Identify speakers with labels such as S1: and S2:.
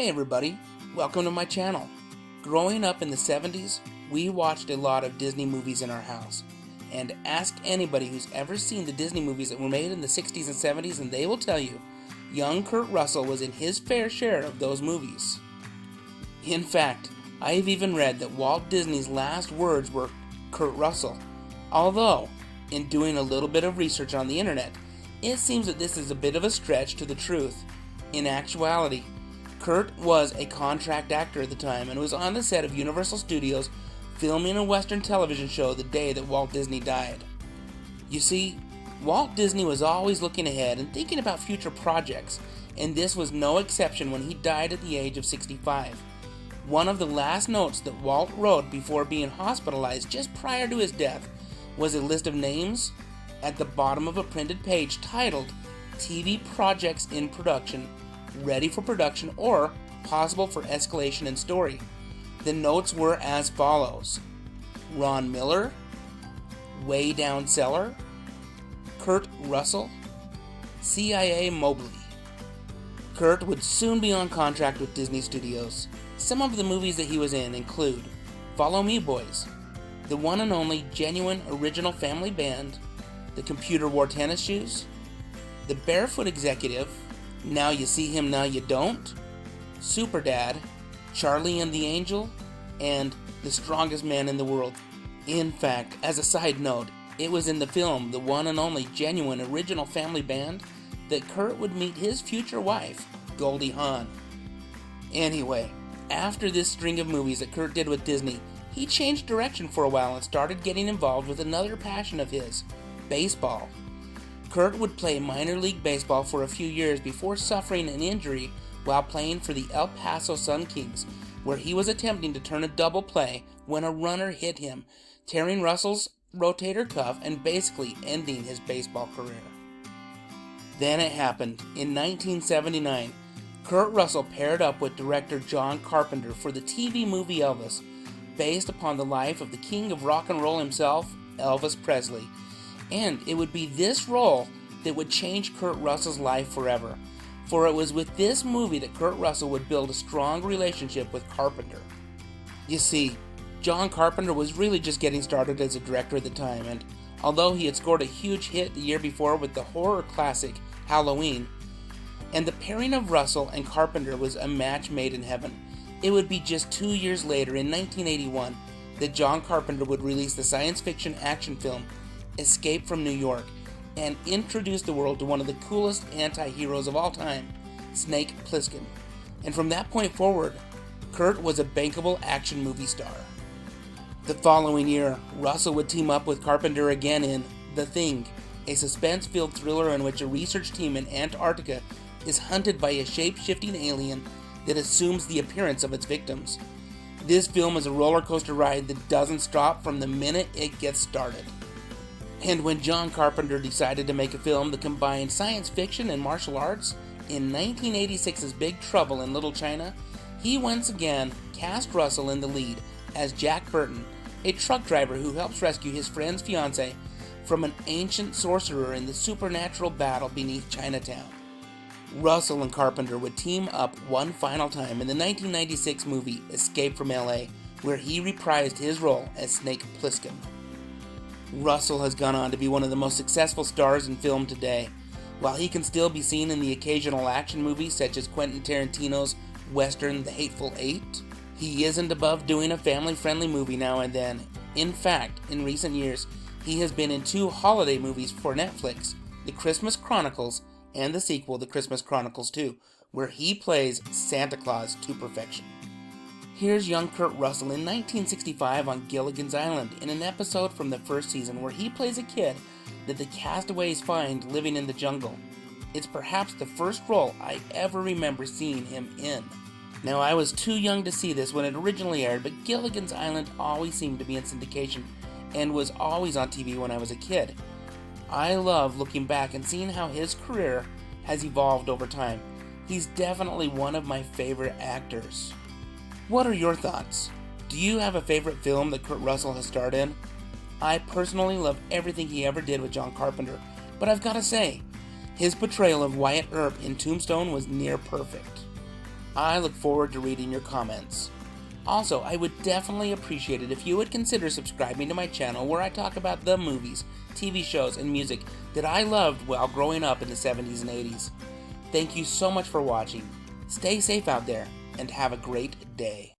S1: Hey everybody, welcome to my channel. Growing up in the 70s, we watched a lot of Disney movies in our house. And ask anybody who's ever seen the Disney movies that were made in the 60s and 70s and they will tell you, young Kurt Russell was in his fair share of those movies. In fact, I have even read that Walt Disney's last words were Kurt Russell. Although, in doing a little bit of research on the internet, it seems that this is a bit of a stretch to the truth. In actuality, Kurt was a contract actor at the time and was on the set of Universal Studios filming a Western television show the day that Walt Disney died. You see, Walt Disney was always looking ahead and thinking about future projects, and this was no exception when he died at the age of 65. One of the last notes that Walt wrote before being hospitalized just prior to his death was a list of names at the bottom of a printed page titled TV Projects in Production, Ready for Production, or Possible for Escalation in Story. The notes were as follows: Ron Miller, Way Down Cellar, Kurt Russell, CIA Mobley. Kurt would soon be on contract with Disney Studios. Some of the movies that he was in include Follow Me Boys, The One and Only Genuine Original Family Band, The Computer Wore Tennis Shoes, The Barefoot Executive, Now You See Him, Now You Don't, Super Dad, Charlie and the Angel, and The Strongest Man in the World. In fact, as a side note, it was in the film The One and Only Genuine Original Family Band that Kurt would meet his future wife, Goldie Hawn. Anyway, after this string of movies that Kurt did with Disney, he changed direction for a while and started getting involved with another passion of his, baseball. Kurt would play minor league baseball for a few years before suffering an injury while playing for the El Paso Sun Kings, where he was attempting to turn a double play when a runner hit him, tearing Russell's rotator cuff and basically ending his baseball career. Then it happened. In 1979, Kurt Russell paired up with director John Carpenter for the TV movie Elvis, based upon the life of the king of rock and roll himself, Elvis Presley. And it would be this role that would change Kurt Russell's life forever, for it was with this movie that Kurt Russell would build a strong relationship with Carpenter. You see, John Carpenter was really just getting started as a director at the time, and although he had scored a huge hit the year before with the horror classic Halloween, and the pairing of Russell and Carpenter was a match made in heaven, it would be just 2 years later, in 1981, that John Carpenter would release the science fiction action film Escape from New York, and introduce the world to one of the coolest anti-heroes of all time, Snake Plissken. And from that point forward, Kurt was a bankable action movie star. The following year, Russell would team up with Carpenter again in The Thing, a suspense-filled thriller in which a research team in Antarctica is hunted by a shape-shifting alien that assumes the appearance of its victims. This film is a roller coaster ride that doesn't stop from the minute it gets started. And when John Carpenter decided to make a film that combined science fiction and martial arts, in 1986's Big Trouble in Little China, he once again cast Russell in the lead as Jack Burton, a truck driver who helps rescue his friend's fiancée from an ancient sorcerer in the supernatural battle beneath Chinatown. Russell and Carpenter would team up one final time in the 1996 movie Escape from LA, where he reprised his role as Snake Plissken. Russell has gone on to be one of the most successful stars in film today. While he can still be seen in the occasional action movies such as Quentin Tarantino's Western The Hateful Eight, he isn't above doing a family-friendly movie now and then. In fact, in recent years, he has been in 2 holiday movies for Netflix, The Christmas Chronicles and the sequel, The Christmas Chronicles 2, where he plays Santa Claus to perfection. Here's young Kurt Russell in 1965 on Gilligans Island in an episode from the first season where he plays a kid that the castaways find living in the jungle. It's perhaps the first role I ever remember seeing him in. Now, I was too young to see this when it originally aired, but Gilligan's Island always seemed to be in syndication and was always on TV when I was a kid. I love looking back and seeing how his career has evolved over time. He's definitely one of my favorite actors. What are your thoughts? Do you have a favorite film that Kurt Russell has starred in? I personally love everything he ever did with John Carpenter, but I've got to say, his portrayal of Wyatt Earp in Tombstone was near perfect. I look forward to reading your comments. Also, I would definitely appreciate it if you would consider subscribing to my channel where I talk about the movies, TV shows, and music that I loved while growing up in the 70s and 80s. Thank you so much for watching. Stay safe out there, and have a great day.